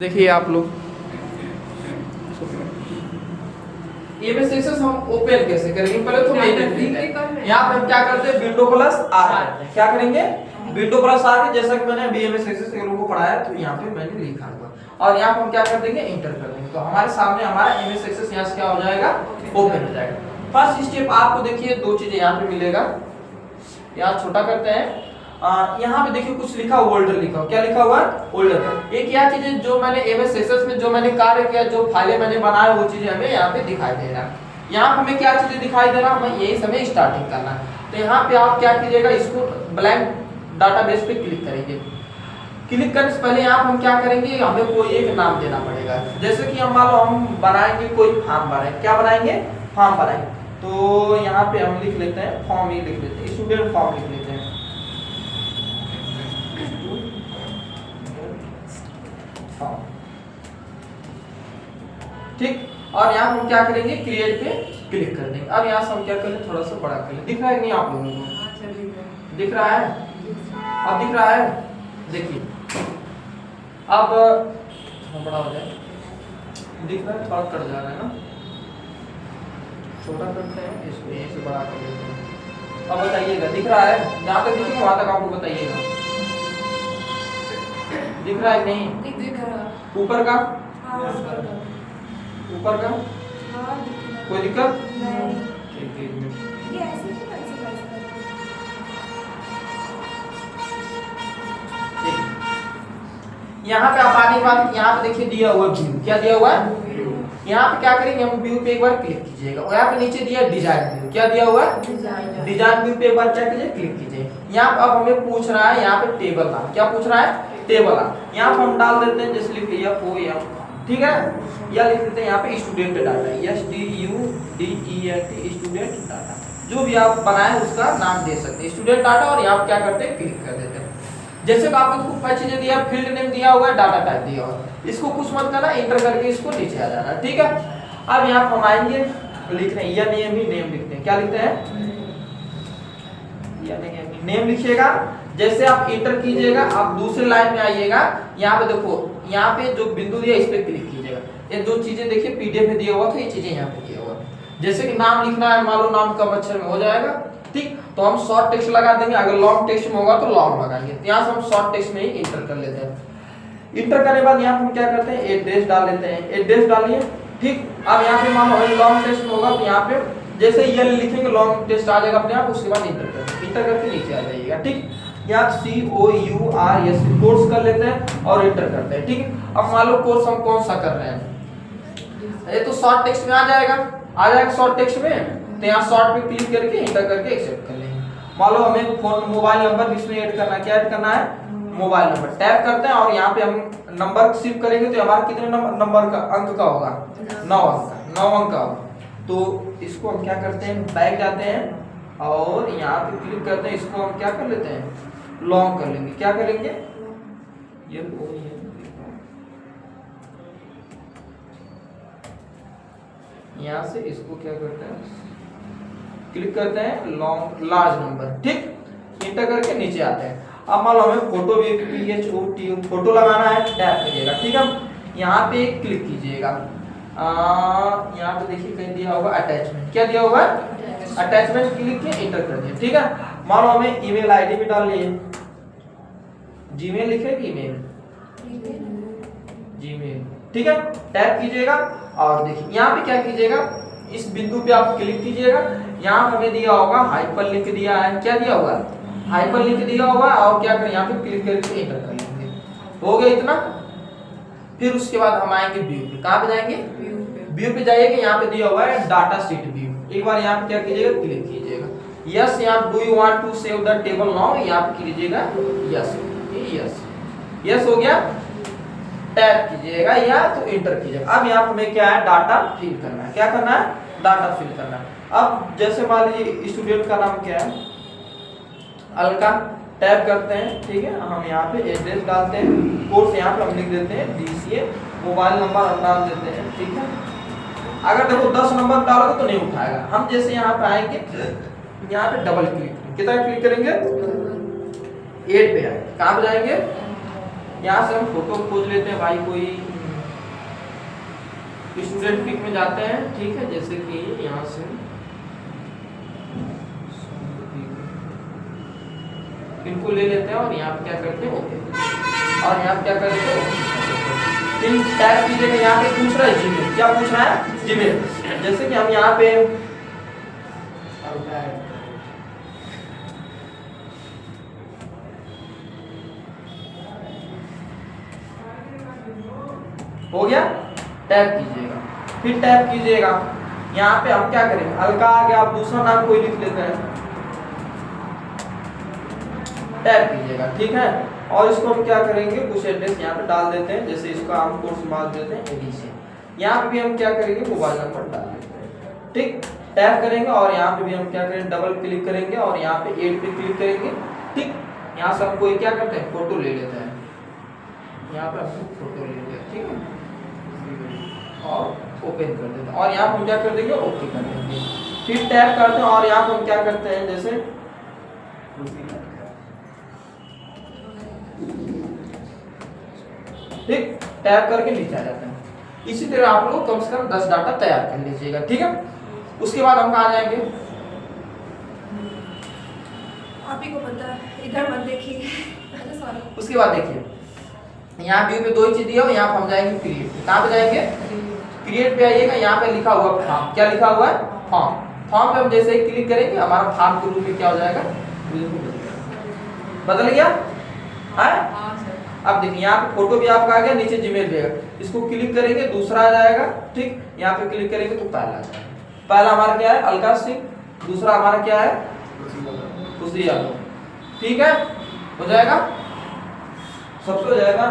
देखिए आप लोग एमएस एक्सेस हम ओपन कैसे करेंगे, पहले तो मेन देख लेते हैं। यहाँ पे हम क्या करते हैं, विंडो प्लस आर करते हैं। क्या करेंगे, विंडो प्लस आर के, जैसा कि मैंने बीएमएस एक्सेस के लोगों को पढ़ाया तो यहाँ पे मैंने लिखा हुआ, और यहाँ पे हम क्या कर देंगे, इंटर कर देंगे। तो हमारे सामने हमारा एमएस एक्सेस यहाँ से क्या हो जाएगा, ओपन हो जाएगा। फर्स्ट स्टेप आपको देखिए दो चीजें यहाँ पे मिलेगा, यहाँ छोटा करते हैं। यहाँ पे देखिए कुछ लिखा हुआ, फोल्डर लिखा हुआ, क्या लिखा हुआ है, फोल्डर। एक क्या चीज है जो मैंने एमएस एक्सेस में जो मैंने कार्य किया, जो फाइलें मैंने बनाया, वो चीजें हमें यहाँ पे दिखाई दे रहा है। यहाँ पे हमें क्या चीजें दिखाई दे रहा है, हमें यही समय स्टार्टिंग करना है। तो यहाँ पे आप क्या कीजिएगा, इसको ब्लैंक डाटाबेस पे क्लिक करेंगे। क्लिक करने से पहले यहाँ हम क्या करेंगे, हमें कोई एक नाम देना पड़ेगा। जैसे कि हम मान लो हम बनाएंगे कोई फॉर्म बनाएंगे, क्या बनाएंगे, फॉर्म बनाएंगे। तो यहाँ पे हम लिख लेते हैं फॉर्म ही लिख लेते हैं, स्टूडेंट फॉर्म लिख लेते हैं। ठीक, और यहाँ हम क्या करेंगे, क्रिएट पे क्लिक कर देंगे। अब यहाँ से हम क्या करें, थोड़ा सा बड़ा कर लें। दिख रहा है नहीं आप लोगों को, दिख रहा है, अब दिख रहा है, देखिए अब बड़ा हो जाए, दिख रहा है, थोड़ा कट जा रहा है ना, छोटा करते हैं इसको, यहीं से बड़ा कर लेते हैं। अब बताइएगा दिख रहा है, जहाँ तक दिखेगा वहां तक आपको बताइएगा, दिख रहा है नहीं, दिख रहा, ऊपर का, ऊपर का कोई दिक्कत नहीं, ठीक है। ये ऐसे ही कैसे कर सकते यहाँ पे आप आने के बाद यहाँ पे देखिए दिया हुआ व्यू, क्या दिया हुआ है, यहाँ पे क्या करेंगे हम, व्यू पे एक बार क्लिक कीजिएगा, और यहाँ पे नीचे दिया डिजाइन व्यू, क्या दिया हुआ है, डिजाइन व्यू पे एक बार क्या कीजिए, क्लिक कीजिए। यहाँ पे अब हमें पूछ रहा है, यहाँ पे टेबल नाम, क्या पूछ रहा है, टेबल नाम। यहाँ पे हम डाल देते हैं, जैसे लिख लिया FOM, ठीक है, या लिख देते हैं यहाँ पे student data, STUDENT, student data, जो भी आप बनाए उसका नाम दे सकते हैं, स्टूडेंट डाटा। और यहाँ पे क्या करते हैं, क्लिक कर देते हैं। जैसे कि आपको खूब सारी चीजें दिया, फील्ड नेम दिया हुआ है, डाटा टाइप दिया हुआ है, इसको कुछ मत करना, इंटर करके इसको नीचे आ जाना, ठीक है। अब यहाँ हम आएंगे, लिख रहे हैं या नेम ही नेम लिखते हैं, क्या लिखते हैं, या नेम लिखिएगा। जैसे आप इंटर कीजिएगा, आप दूसरे लाइन में आइएगा, यहाँ पे देखो, यहाँ पे जो बिंदु दिया इस पे क्लिक कीजिएगा। ये दो चीजें देखिए पीडीएफ में दिया हुआ था, ये चीजें यहाँ पे दिया हुआ है। जैसे कि नाम लिखना है, मान लो नाम कम अक्षर में हो जाएगा, ठीक, तो हम शॉर्ट टेक्स्ट लगा देंगे। अगर लॉन्ग टेक्स्ट में होगा तो लॉन्ग लगाएंगे, तो यहाँ से हम शॉर्ट टेक्स्ट में ही इंटर कर लेते हैं। इंटर करने के बाद यहाँ हम क्या करते हैं, एड्रेस डाल लेते हैं, एड्रेस डालिए, ठीक। अब यहाँ पे मान लो लॉन्ग टेक्स्ट में होगा तो यहाँ पे जैसे ये लिखेंगे लॉन्ग टेक्स्ट आ जाएगा अपने आप, उसके बाद इंटर करेंगे, इंटर करके नीचे आ जाइएगा, ठीक। यहाँ COURS कोर्स कर लेते हैं और इंटर करते हैं, ठीक है। अब मान लो कोर्स हम कौन सा कर रहे हैं, ये तो शॉर्ट टेक्स्ट में आ जाएगा शॉर्ट टेक्स्ट में, तो यहाँ शॉर्ट पे क्लिक करके इंटर करके एक्सेप्ट कर लेंगे। मान लो हमें फोन मोबाइल नंबर इसमें ऐड करना है, क्या ऐड करना है, मोबाइल नंबर, टैप करते हैं और यहाँ पे हम नंबर शिफ्ट करेंगे तो हमारा कितने नंबर का अंक का होगा, 9 अंक का, 9 अंक का होगा। तो इसको हम क्या करते हैं, बैक जाते हैं और यहाँ पे क्लिक करते हैं, इसको हम क्या कर लेते हैं, लॉन्ग कर लेंगे, क्या करेंगे, ये यहाँ से इसको क्या करते हैं, क्लिक करते हैं लॉन्ग लार्ज नंबर, ठीक, इंटर करके नीचे आते हैं। अब मान लो हमें फोटो भी PHOTO फोटो लगाना है, टैप करिएगा, ठीक है। यहाँ पे क्लिक कीजिएगा, यहाँ पे देखिए कहीं दिया होगा अटैचमेंट, क्या दिया होगा, अटैचमेंट, क्लिक किए इंटर कर दिया, ठीक है। मान लो हमें ईमेल आईडी भी डालनी है, जीमेल लिखे कि ईमेल, जीमेल, ठीक है, टैप कीजिएगा और देखिए यहाँ पे क्या कीजिएगा, इस बिंदु पे आप क्लिक कीजिएगा। यहाँ हमें दिया होगा हाइपर लिंक दिया है, क्या दिया होगा, हाइपर लिंक दिया होगा, और क्या करें, यहाँ पे क्लिक करके एंटर कर लेंगे, हो गया इतना। फिर उसके बाद हम आएंगे व्यू पे, कहाँ पे जाएंगे, व्यू पे जाइएगा, यहाँ पे दिया हुआ है डाटा शीट व्यू, एक बार यहाँ पे क्या कीजिएगा, क्लिक कीजिएगा, यस, यहाँ do you want to save the table now, यहाँ पे कीजिएगा यस, यस, यस हो गया, टैप कीजिएगा या तो इंटर कीजिएगा। अब यहाँ पे हमें क्या है, डाटा फिल करना है, क्या करना है, डाटा फिल करना है। अब जैसे मान लीजिए स्टूडेंट का नाम क्या है, अलका, टैप करते हैं, ठीक है, हम यहाँ पे एड्रेस डालते हैं, कोर्स यहाँ पे हम लिख देते हैं DCA, मोबाइल नंबर हम डाल देते हैं, ठीक है। अगर देखो 10 नंबर डालोगे तो नहीं उठाएगा, हम जैसे यहाँ पे आएंगे, यहाँ पे डबल क्लिक, कितना क्लिक करेंगे, 8 पे आएंगे, कहाँ पे जाएंगे, यहाँ से हम फोटो खोज लेते हैं भाई, कोई स्टूडेंट पिक में जाते हैं, ठीक है, जैसे कि यहाँ से इनको ले लेते हैं और यहाँ पे क्या करते हैं ओके, और यहाँ पे क्या करते हैं फिर टाइप कीजिएगा। यहाँ पे पूछ रहा है जीमेल, क्या पूछ रहा है जीमेल, जैसे कि हम यहाँ पे हो गया, टैप कीजिएगा, फिर टैप कीजिएगा। यहाँ पे हम क्या करेंगे, अलका आगे आप दूसरा नाम कोई लिख लेते हैं, टैप कीजिएगा, ठीक है। और इसको हम क्या करेंगे, कुछ एड्रेस यहाँ पे डाल देते हैं, जैसे इसका हम कोर्स मार देते हैं एडीसी। यहाँ पे भी हम क्या करेंगे, मोबाइल नंबर डाल देते हैं, ठीक। टैप करेंगे और यहाँ पे भी हम क्या करेंगे, डबल क्लिक करेंगे और यहाँ पे एड पे क्लिक करेंगे, ठीक। यहाँ से हम कोई क्या करते हैं, फोटो ले लेते हैं, यहाँ पे हम फोटो ले लेते हैं, ठीक है, और ओपन कर देते हैं और यहाँ पे हम क्या कर देंगे, ओके कर देंगे। फिर टैप करते हैं और यहाँ पे हम क्या करते हैं, जैसे ठीक, टैप करके नीचे आ जाते हैं। इसी तरह आप लोग कम से कम 10 डाटा तैयार कर लीजिएगा, ठीक है। उसके बाद हम कहाँ जाएंगे, आप ही को पता है, इधर मत देखिए। अच्छा सॉरी। उसके बाद देखिए यहाँ व्यू में दो ही चीज दिया हो, यहाँ पे हम जाएंगे क्रिएट, कहाँ पे जाएंगे, क्रिएट पे आइएगा। यहाँ पे लिखा हुआ फॉर्म, क्या लिखा हुआ है, फॉर्म। फॉर्म पे हम जैसे ही क्लिक करेंगे हमारा फॉर्म के रूप में क्या हो जाएगा, बदल गया है। अब देखिए यहाँ पे फोटो भी आपका आ गया, नीचे जीमेल भी आएगा, इसको क्लिक करेंगे दूसरा आ जाएगा, ठीक। यहाँ पे क्लिक करेंगे तो पहला आ जाएगा। पहला हमारा क्या है, अलका सिंह, दूसरा हमारा क्या है, खुशी यादव, ठीक है, हो जाएगा, सबसे हो जाएगा।